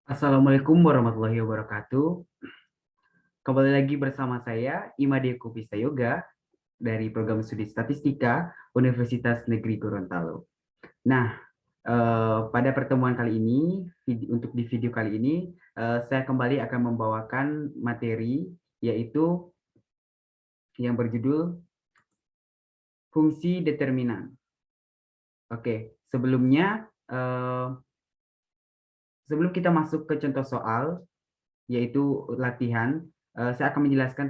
Assalamualaikum warahmatullahi wabarakatuh. Kembali lagi bersama saya, Imade Kupista Yoga, dari Program Studi Statistika Universitas Negeri Gorontalo. Nah, pada pertemuan kali ini, untuk di video kali ini, saya kembali akan membawakan materi, yaitu yang berjudul Fungsi Determinan. Oke, sebelum kita masuk ke contoh soal, yaitu latihan, saya akan menjelaskan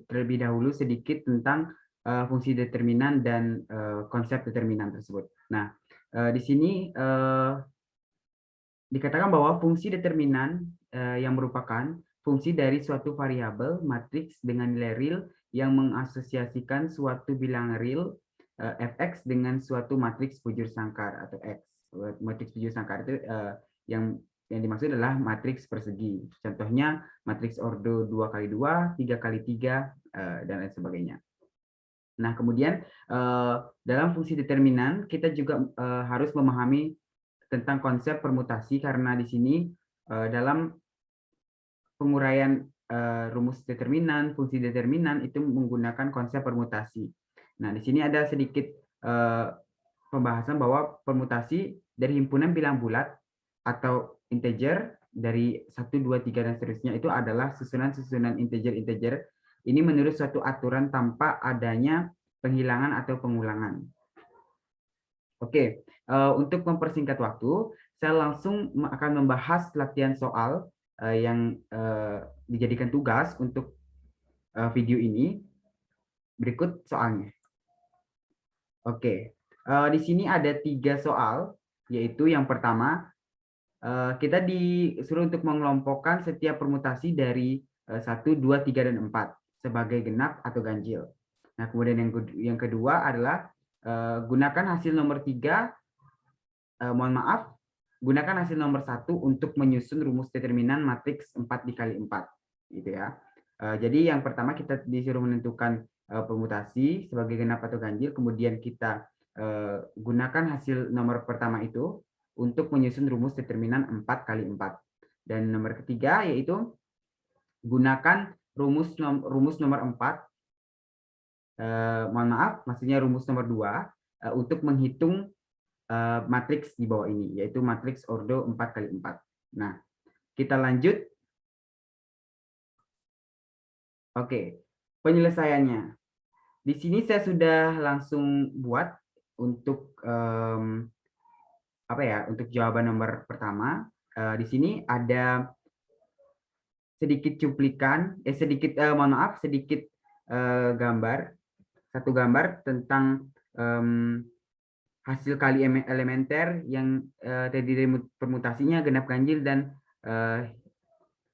terlebih dahulu sedikit tentang fungsi determinan dan konsep determinan tersebut. Nah, di sini dikatakan bahwa fungsi determinan yang merupakan fungsi dari suatu variabel matriks dengan nilai real yang mengasosiasikan suatu bilangan real fx dengan suatu matriks bujur sangkar atau x. Matriks bujur sangkar itu yang dimaksud adalah matriks persegi. Contohnya matriks ordo 2 kali 2, 3 kali 3, dan lain sebagainya. Nah, kemudian dalam fungsi determinan kita juga harus memahami tentang konsep permutasi, karena di sini dalam penguraian rumus determinan, fungsi determinan itu menggunakan konsep permutasi. Nah, di sini ada sedikit pembahasan bahwa permutasi dari himpunan bilang bulat atau integer dari 1, 2, 3, dan seterusnya itu adalah susunan-susunan integer-integer. Ini menurut suatu aturan tanpa adanya penghilangan atau pengulangan. Oke, untuk mempersingkat waktu, saya langsung akan membahas latihan soal yang dijadikan tugas untuk video ini. Berikut soalnya. Oke, di sini ada 3 soal, yaitu yang pertama, kita disuruh untuk mengelompokkan setiap permutasi dari 1, 2, 3, dan 4 sebagai genap atau ganjil. Nah, kemudian yang kedua adalah gunakan hasil nomor 3, mohon maaf, gunakan hasil nomor 1 untuk menyusun rumus determinan matriks 4 dikali 4. Gitu ya. Jadi yang pertama kita disuruh menentukan permutasi sebagai genap atau ganjil, kemudian kita gunakan hasil nomor pertama itu untuk menyusun rumus determinan 4 kali 4. Dan nomor ketiga yaitu gunakan rumus nomor 4, mohon maaf, maksudnya rumus nomor 2 untuk menghitung matriks di bawah ini, yaitu matriks ordo 4 kali 4. Nah, kita lanjut. Oke, penyelesaiannya. Di sini saya sudah langsung buat untuk untuk jawaban nomor pertama. Di sini ada sedikit cuplikan, sedikit gambar, satu gambar tentang hasil kali elementer yang terdiri permutasinya genap ganjil dan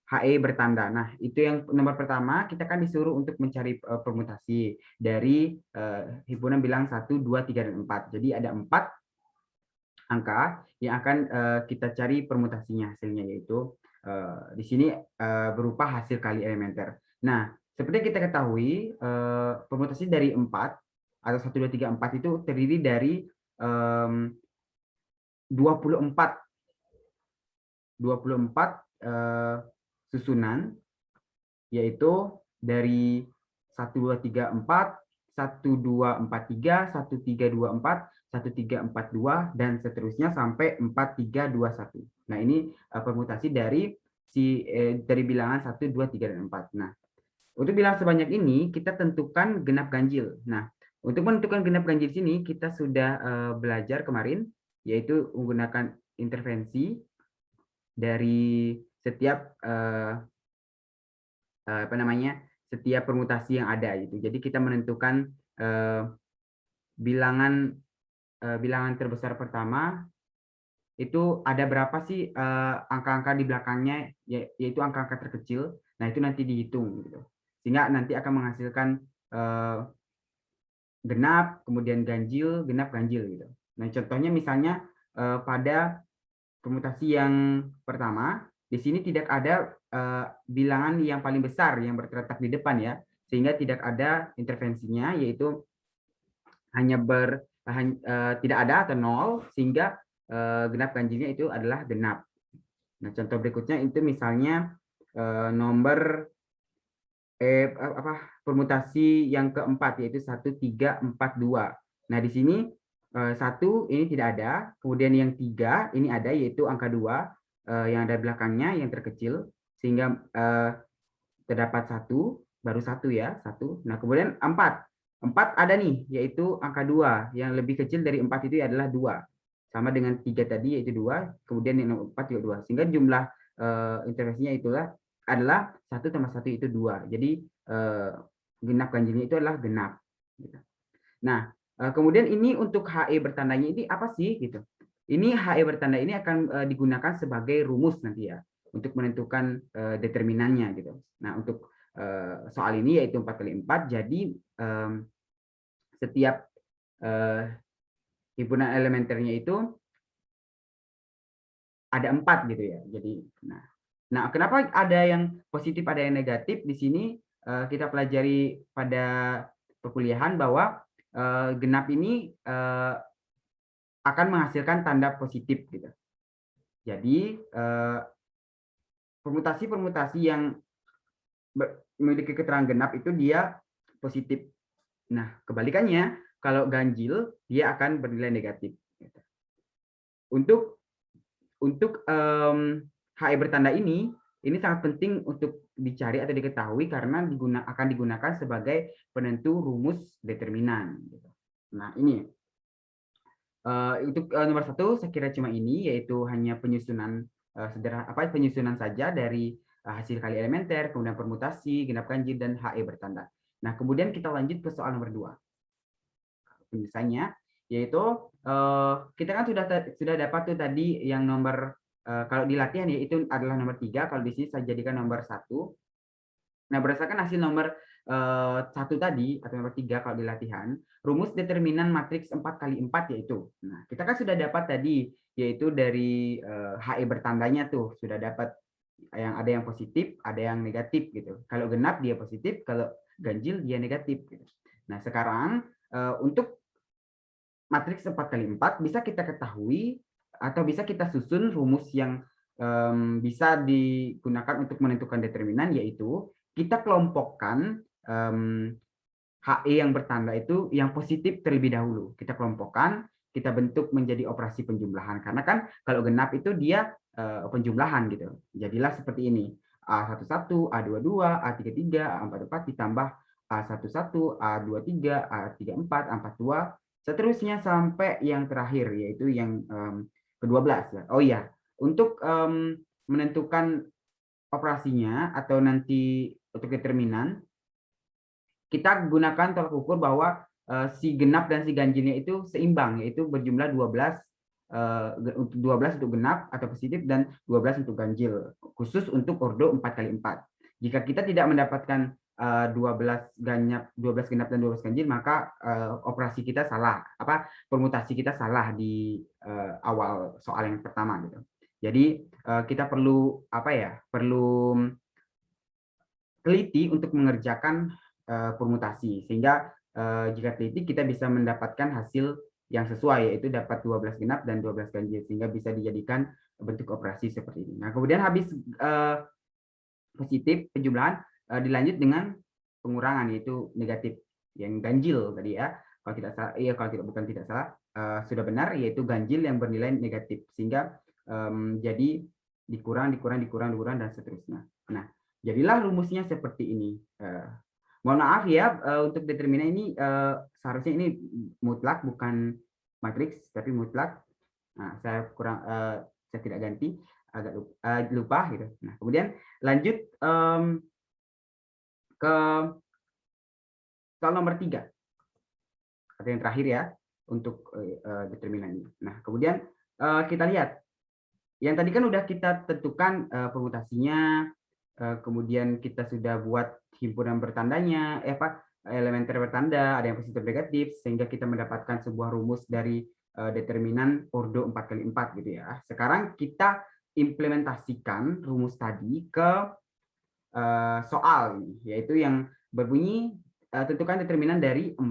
HE bertanda. Nah, itu yang nomor pertama, kita kan disuruh untuk mencari permutasi dari himpunan bilang 1, 2, 3, dan 4. Jadi ada 4 angka yang akan kita cari permutasinya, hasilnya yaitu di sini berupa hasil kali elementer. Nah, seperti kita ketahui, permutasi dari 4 atau 1, 2, 3, 4 itu terdiri dari 24 susunan, yaitu dari 1, 2, 3, 4, 1, 2, 4, 3, 1, 3, 2, 4, 1, 3, 4, 2, dan seterusnya sampai 4, 3, 2, 1. Nah, ini permutasi dari bilangan 1, 2, 3, dan 4. Nah, untuk bilangan sebanyak ini kita tentukan genap ganjil. Nah, untuk menentukan genap ganjil sini kita sudah belajar kemarin, yaitu menggunakan intervensi dari setiap setiap permutasi yang ada gitu. Jadi kita menentukan bilangan terbesar pertama itu ada berapa sih angka-angka di belakangnya, yaitu angka-angka terkecil. Nah, itu nanti dihitung gitu. Sehingga nanti akan menghasilkan genap, kemudian ganjil, genap, ganjil gitu. Nah, contohnya misalnya pada permutasi yang pertama, di sini tidak ada bilangan yang paling besar yang terletak di depan ya, sehingga tidak ada intervensinya, yaitu tidak ada atau nol, sehingga genap ganjilnya itu adalah genap. Nah, contoh berikutnya itu misalnya nomor permutasi yang keempat, yaitu 1, 3, 4, 2. Nah, di sini 1 ini tidak ada, kemudian yang 3 ini ada, yaitu angka 2 yang ada belakangnya yang terkecil, sehingga terdapat 1, baru 1 ya, 1. Nah, kemudian 4. 4 ada nih, yaitu angka 2, yang lebih kecil dari 4 itu adalah 2. Sama dengan 3 tadi, yaitu 2, kemudian yang 4 juga 2. Sehingga jumlah intervensinya itulah adalah 1 tambah 1 itu 2. Jadi genap ganjilnya itu adalah genap. Nah, kemudian ini untuk HE bertandanya ini apa sih gitu? Ini HE bertanda ini akan digunakan sebagai rumus nanti ya untuk menentukan determinannya gitu. Nah, untuk soal ini yaitu 4 kali 4, jadi setiap himpunan elementernya itu ada 4 gitu ya. Jadi nah kenapa ada yang positif ada yang negatif di sini kita pelajari pada perkuliahan bahwa genap ini akan menghasilkan tanda positif gitu. Jadi permutasi-permutasi yang memiliki keterangan genap itu dia positif. Nah, kebalikannya kalau ganjil dia akan bernilai negatif. Untuk HE bertanda ini sangat penting untuk dicari atau diketahui karena akan digunakan sebagai penentu rumus determinan. Nah, ini untuk nomor 1 saya kira cuma ini, yaitu hanya penyusunan penyusunan saja dari hasil kali elementer, kemudian permutasi, genap ganjil, dan HE bertanda. Nah, kemudian kita lanjut ke soal nomor 2. Penyelesaiannya yaitu kita kan sudah dapat tuh tadi yang nomor kalau di latihan ya itu adalah nomor 3, kalau di sini saya jadikan nomor 1. Nah, berdasarkan hasil nomor 1 tadi atau nomor 3 kalau di latihan, rumus determinan matriks 4 kali 4 yaitu. Nah, kita kan sudah dapat tadi yaitu dari HE bertandanya tuh sudah dapat yang ada yang positif, ada yang negatif gitu. Kalau genap dia positif, kalau ganjil dia negatif gitu. Nah, sekarang untuk matriks 4 kali 4 bisa kita ketahui atau bisa kita susun rumus yang bisa digunakan untuk menentukan determinan, yaitu kita kelompokkan HE yang bertanda itu yang positif terlebih dahulu. Kita kelompokkan, kita bentuk menjadi operasi penjumlahan. Karena kan kalau genap itu dia penjumlahan gitu. Jadilah seperti ini. A11, A22, A33, A44 ditambah A11, A23, A34, A42, seterusnya sampai yang terakhir yaitu yang ke-12 ya. Oh iya, untuk menentukan operasinya atau nanti untuk determinan, kita gunakan tolak ukur bahwa si genap dan si ganjilnya itu seimbang, yaitu berjumlah 12 untuk genap atau positif dan 12 untuk ganjil, khusus untuk ordo 4 kali 4. Jika kita tidak mendapatkan 12 genap dan 12 ganjil, maka operasi kita salah, permutasi kita salah di awal soal yang pertama gitu. Jadi kita perlu perlu teliti untuk mengerjakan permutasi, sehingga jika teliti kita bisa mendapatkan hasil yang sesuai, yaitu dapat 12 genap dan 12 ganjil, sehingga bisa dijadikan bentuk operasi seperti ini. Nah, kemudian habis positif penjumlahan dilanjut dengan pengurangan, yaitu negatif yang ganjil tadi ya. Kalau tidak salah, kalau tidak salah sudah benar, yaitu ganjil yang bernilai negatif, sehingga jadi dikurang dan seterusnya. Nah, jadilah rumusnya seperti ini. Mohon maaf ya untuk determinan ini seharusnya ini mutlak bukan matriks tapi mutlak. Nah, saya tidak ganti, agak lupa gitu. Nah, kemudian lanjut ke soal nomor 3 atau yang terakhir ya untuk determinan ini. Nah, kemudian kita lihat yang tadi kan udah kita tentukan permutasinya, kemudian kita sudah buat himpunan bertandanya, elementer bertanda, ada yang positif negatif, sehingga kita mendapatkan sebuah rumus dari determinan ordo 4 kali 4 gitu ya. Sekarang kita implementasikan rumus tadi ke soal ini, yaitu yang berbunyi tentukan determinan dari 4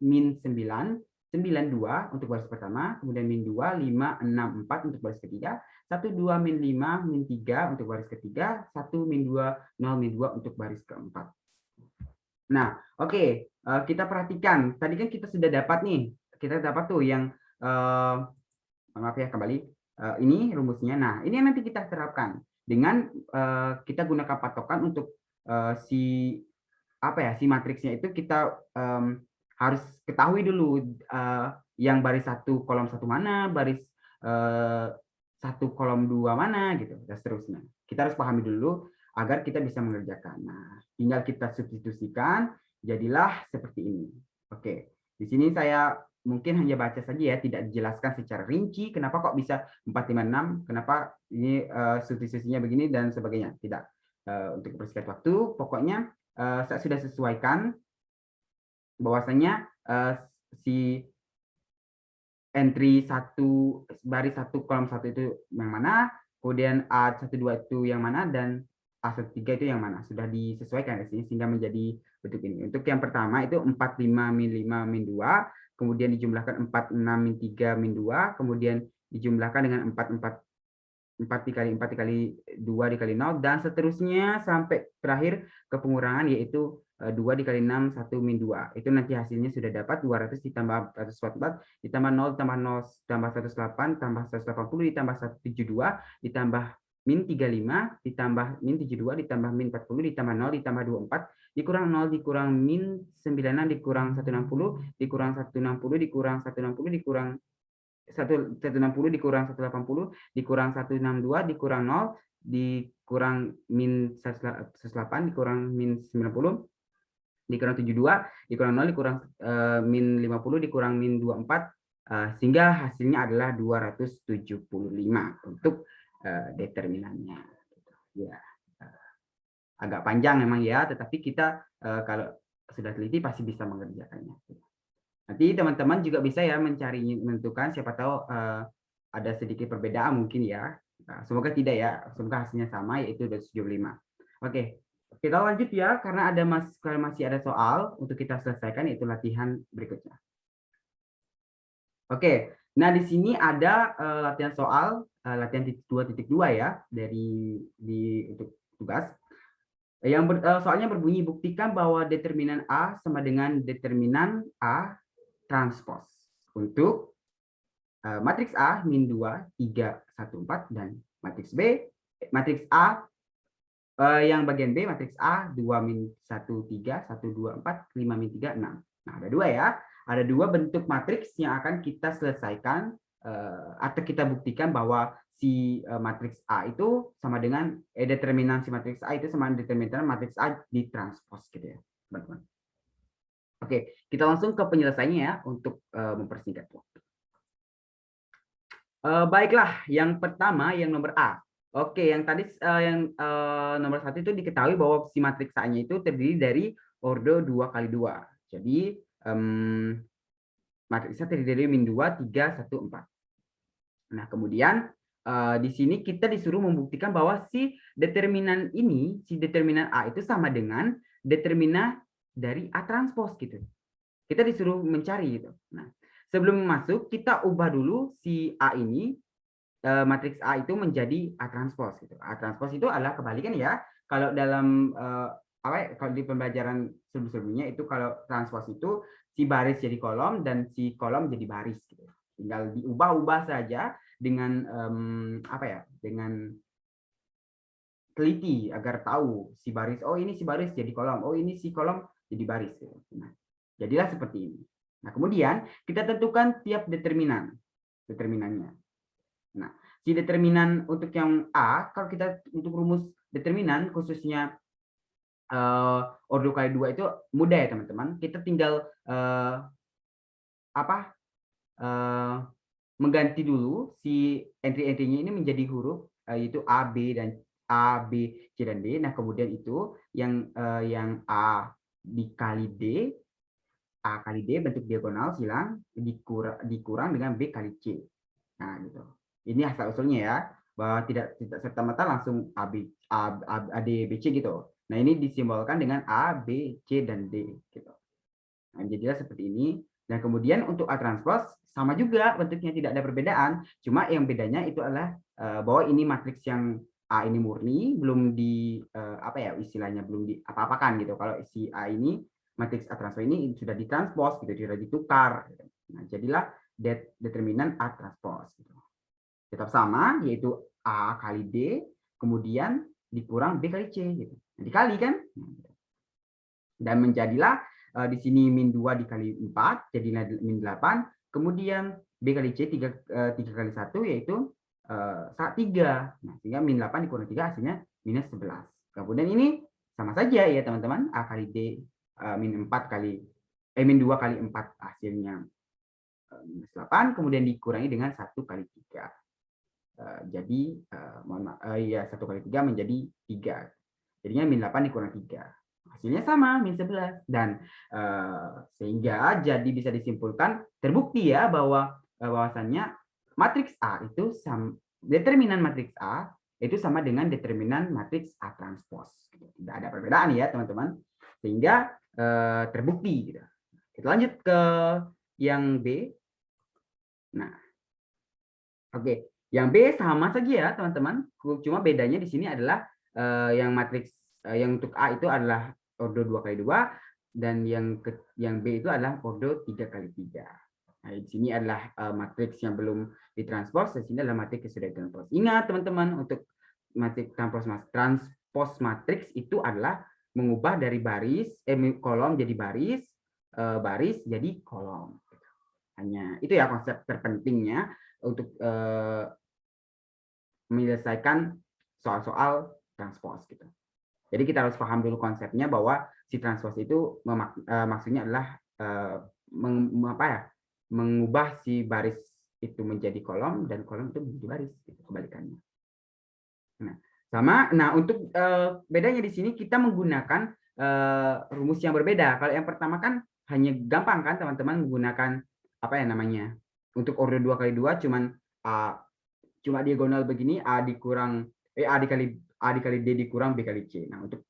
min 9 92 untuk baris pertama, kemudian min 2, 5, 6, 4 untuk baris ketiga, 1, 2, min 5, min 3 untuk baris ketiga, 1, min 2, 0, min 2 untuk baris keempat. Nah, oke, kita perhatikan. Tadi kan kita sudah dapat nih, kita dapat tuh yang, maaf ya kembali, ini rumusnya. Nah, ini yang nanti kita terapkan dengan kita gunakan patokan untuk si si matriksnya itu kita harus ketahui dulu yang baris 1 kolom 1 mana, baris 1 kolom 2 mana gitu dan seterusnya. Kita harus pahami dulu agar kita bisa mengerjakan. Nah, tinggal kita substitusikan, jadilah seperti ini. Oke, di sini saya mungkin hanya baca saja ya, tidak dijelaskan secara rinci kenapa kok bisa 456, kenapa ini substitusinya begini dan sebagainya. Tidak. Untuk persingkat waktu, pokoknya saya sudah sesuaikan bahwasanya si entry 1 baris 1 kolom 1 itu yang mana, kemudian A12 itu yang mana, dan A13 itu yang mana. Sudah disesuaikan di sini sehingga menjadi bentuk ini. Untuk yang pertama itu 45 min 5 min 2, kemudian dijumlahkan 46 min 3 min 2, kemudian dijumlahkan dengan 4 dikali 4 dikali 2 dikali 0, dan seterusnya sampai terakhir ke pengurangan, yaitu 2 dikali 6, 1 min 2. Itu nanti hasilnya sudah dapat 200 ditambah 144, ditambah 0, ditambah 0, ditambah 108, tambah 180, ditambah 172, ditambah min 35, ditambah min 72, ditambah min 40, ditambah 0, ditambah 24, dikurang 0, dikurang min 96, dikurang 160, dikurang 160, dikurang 160, dikurang 160, dikurang 180, dikurang 162, dikurang 0, dikurang min 108, dikurang min 90, dikurang 72, dikurang 0, dikurang min 50, dikurang min 24, sehingga hasilnya adalah 275 untuk determinannya. Ya, agak panjang memang ya, tetapi kita kalau sudah teliti pasti bisa mengerjakannya. Nanti teman-teman juga bisa ya mencari, menentukan, siapa tahu ada sedikit perbedaan mungkin ya. Nah, semoga tidak ya, semoga hasilnya sama, yaitu 275. Oke, kita lanjut ya, karena masih ada soal untuk kita selesaikan, yaitu latihan berikutnya. Oke, nah di sini ada latihan soal, latihan 2.2 ya, untuk tugas. Soalnya berbunyi, buktikan bahwa determinan A sama dengan determinan A transpos untuk matriks A min 2, 3, 1, 4, dan matriks B, matriks A yang bagian B, matriks A 2 min 1, 3, 1, 2, 4, 5 min 3, 6. Nah, ada dua ya. Ada dua bentuk matriks yang akan kita selesaikan atau kita buktikan bahwa si matriks A itu sama dengan determinan si matriks A itu sama dengan determinan matriks A ditranspos gitu ya, teman-teman. Oke, kita langsung ke penyelesaiannya ya untuk mempersingkat waktu. Baiklah, yang pertama yang nomor A. Oke, yang tadi nomor 1 itu diketahui bahwa si matriks A-nya itu terdiri dari ordo 2x2. Jadi matriks A terdiri dari min 2, 3, 1, 4. Nah, kemudian di sini kita disuruh membuktikan bahwa si determinan A itu sama dengan determinan dari A transpos gitu. Kita disuruh mencari gitu. Nah, sebelum masuk kita ubah dulu si A ini, matriks A itu menjadi A transpos gitu. A transpos itu adalah kebalikan ya. Kalau dalam kalau di pembelajaran sebelumnya itu kalau transpos itu si baris jadi kolom dan si kolom jadi baris gitu. Tinggal diubah-ubah saja dengan dengan teliti agar tahu si baris, oh ini si baris jadi kolom, oh ini si kolom jadi baris. Nah, jadilah seperti ini. Nah, kemudian kita tentukan tiap determinannya. Nah, si determinan untuk yang A, kalau kita untuk rumus determinan khususnya ordo kali 2 itu mudah ya teman-teman. Kita tinggal mengganti dulu si entry-entry-nya ini menjadi huruf, yaitu A, B, C, dan D. Nah, kemudian itu yang A dikali D, A kali D bentuk diagonal silang, dikurang dengan B kali C. Nah, gitu. Ini asal-usulnya ya, bahwa tidak serta-merta langsung A, D, B, C gitu. Nah, ini disimbolkan dengan A, B, C, dan D gitu. Nah, jadilah seperti ini. Dan kemudian untuk A transpose sama juga bentuknya, tidak ada perbedaan. Cuma yang bedanya itu adalah bahwa ini matriks yang A ini murni, belum di apa ya istilahnya, belum di apa-apakan gitu. Kalau si A ini matriks A transpose ini sudah ditranspose gitu, sudah ditukar. Gitu. Nah, jadilah determinan A transpose. Gitu. Tetap sama, yaitu A kali D, kemudian dikurang B kali C. Gitu. Nah, dikali kan? Dan menjadilah di sini min 2 dikali 4, jadilah min 8. Kemudian B kali C 3 kali 1, yaitu 3. Nah, sehingga min 8 dikurang 3 hasilnya minus 11. Kemudian ini sama saja ya teman-teman, A kali D min 4 kali min 2 kali 4 hasilnya minus 8, kemudian dikurangi dengan 1 kali 3. Jadi mohon maaf, ya 1 kali 3 menjadi 3. Jadinya min 8 dikurang 3. Hasilnya sama, min 11. Dan sehingga jadi bisa disimpulkan, terbukti ya bahwa bahwasannya matriks A itu determinan matriks A itu sama dengan determinan matriks A transpose. Tidak ada perbedaan ya teman-teman. Sehingga terbukti. Gitu. Kita lanjut ke yang B. Nah, oke. Yang B sama saja ya teman-teman. Cuma bedanya di sini adalah yang matriks yang untuk A itu adalah ordo 2 kali 2, dan yang B itu adalah ordo 3 kali 3. Nah, di sini adalah matriks yang belum ditranspose, di sini adalah matriks yang sudah ditranspose. Ingat teman-teman, untuk matriks transpose matriks itu adalah mengubah dari baris kolom jadi baris, baris jadi kolom. Hanya itu ya konsep terpentingnya untuk menyelesaikan soal-soal transpose gitu. Jadi kita harus paham dulu konsepnya bahwa si transpose itu maksudnya adalah mengubah si baris itu menjadi kolom dan kolom itu menjadi baris, gitu, kebalikannya. Nah, sama. Nah, untuk bedanya di sini kita menggunakan rumus yang berbeda. Kalau yang pertama kan hanya gampang kan teman-teman menggunakan apa ya namanya? Untuk ordo 2 kali 2 cuma diagonal begini, A dikali D dikurang B kali C. Nah, untuk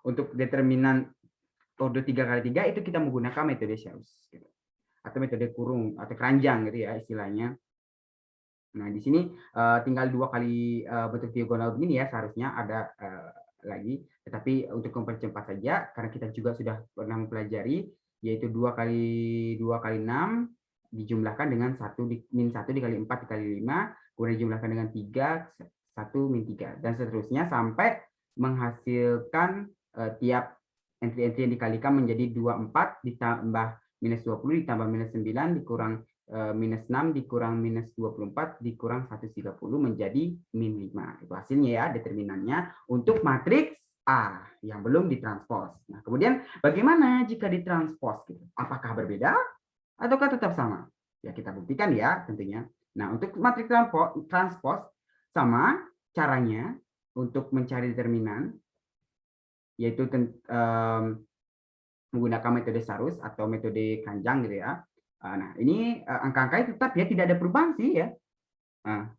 untuk determinan ordo 3 kali 3 itu kita menggunakan metode Sharus gitu. Atau metode kurung atau keranjang gitu ya istilahnya. Nah, di sini tinggal 2 kali bentuk diagonal begini ya, seharusnya ada lagi. Tetapi untuk mempercepat saja, karena kita juga sudah pernah mempelajari, yaitu 2 kali 6 dijumlahkan dengan min 1 dikali 4 dikali 5, kemudian dijumlahkan dengan 3, 1 min 3, dan seterusnya sampai menghasilkan tiap entry-entry yang dikalikan menjadi 24 ditambah minus 20 ditambah minus 9 dikurang minus 6 dikurang minus 24 dikurang 130 menjadi min 5. Itu hasilnya ya, determinannya untuk matriks A yang belum ditranspose. Nah, kemudian bagaimana jika ditranspose? Gitu? Apakah berbeda ataukah tetap sama? Ya, kita buktikan ya tentunya. Nah, untuk matriks transpose sama caranya untuk mencari determinan, yaitu menggunakan metode Sharus atau metode keranjang gitu ya. Nah, ini angka-angkanya tetap ya, tidak ada perubahan sih ya. Nah,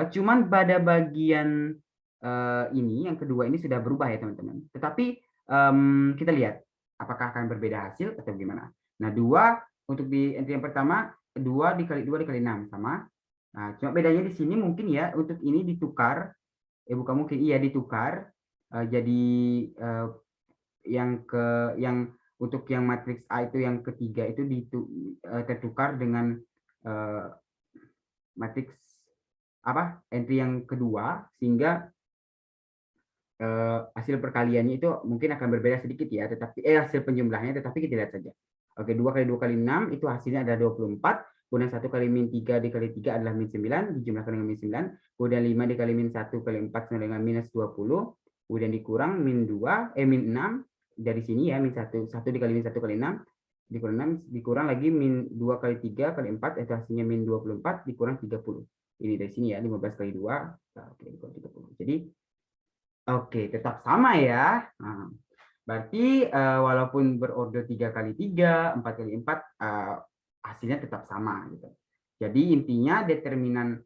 cuman pada bagian ini, yang kedua ini sudah berubah ya teman-teman. Tetapi kita lihat apakah akan berbeda hasil atau gimana. Nah, 2 untuk di entry yang pertama, 2 dikali 6 sama. Nah, cuma bedanya di sini mungkin ya, untuk ini ditukar, bukan mungkin, iya ditukar, jadi yang untuk yang matriks A itu yang ketiga itu tertukar dengan matriks entry yang kedua, sehingga hasil perkaliannya itu mungkin akan berbeda sedikit ya, tetapi hasil penjumlahnya, tetapi kita lihat saja. Oke, 2 kali 2 kali 6 itu hasilnya ada 24, kemudian 1 kali min 3 dikali 3 adalah min 9, dijumlahkan dengan min 9, kemudian 5 dikali min 1 kali 4 sama dengan minus 20, kemudian dikurang min 6, dari sini ya, min 1 dikali min 1 kali 6, dikurang lagi min 2 kali 3 kali 4, itu hasilnya min 24, dikurang 30. Ini dari sini ya, 15 kali 2, dikurang 30. Jadi, oke, tetap sama ya. Nah, berarti walaupun berordo 3 kali 3, 4 kali 4, hasilnya tetap sama. Gitu. Jadi intinya determinan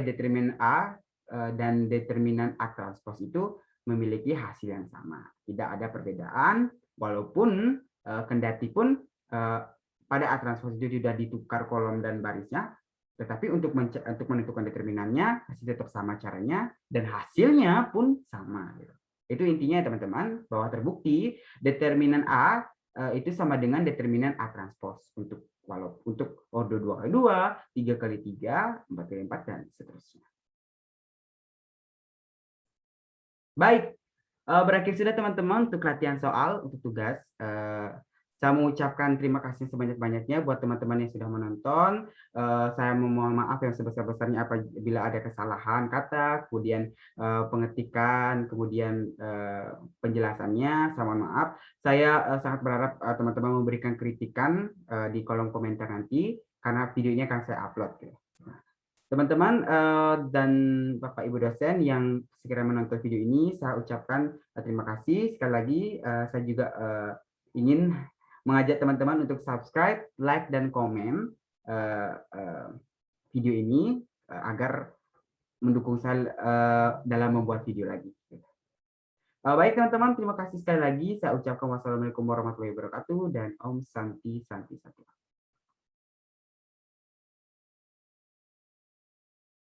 determinan A dan determinan A transpose itu memiliki hasil yang sama. Tidak ada perbedaan, walaupun kendati pun pada A transpose itu sudah ditukar kolom dan barisnya, tetapi untuk menentukan determinannya masih tetap sama caranya dan hasilnya pun sama. Itu intinya teman-teman, bahwa terbukti determinan A itu sama dengan determinan A transpose untuk ordo 2 kali 2, 3 kali 3, 4 kali 4, dan seterusnya. Baik, berakhir sudah teman-teman untuk latihan soal, untuk tugas. Saya mengucapkan terima kasih sebanyak-banyaknya buat teman-teman yang sudah menonton. Saya memohon maaf yang sebesar-besarnya apabila ada kesalahan kata, kemudian pengetikan, kemudian penjelasannya. Saya mohon maaf. Saya sangat berharap teman-teman memberikan kritikan di kolom komentar nanti, karena video ini akan saya upload. Teman-teman dan Bapak Ibu dosen yang segera menonton video ini, saya ucapkan terima kasih. Sekali lagi, saya juga ingin mengajak teman-teman untuk subscribe, like, dan komen video ini agar mendukung saya dalam membuat video lagi. Baik teman-teman, terima kasih sekali lagi. Saya ucapkan wassalamualaikum warahmatullahi wabarakatuh dan Om Santi Santi Santi.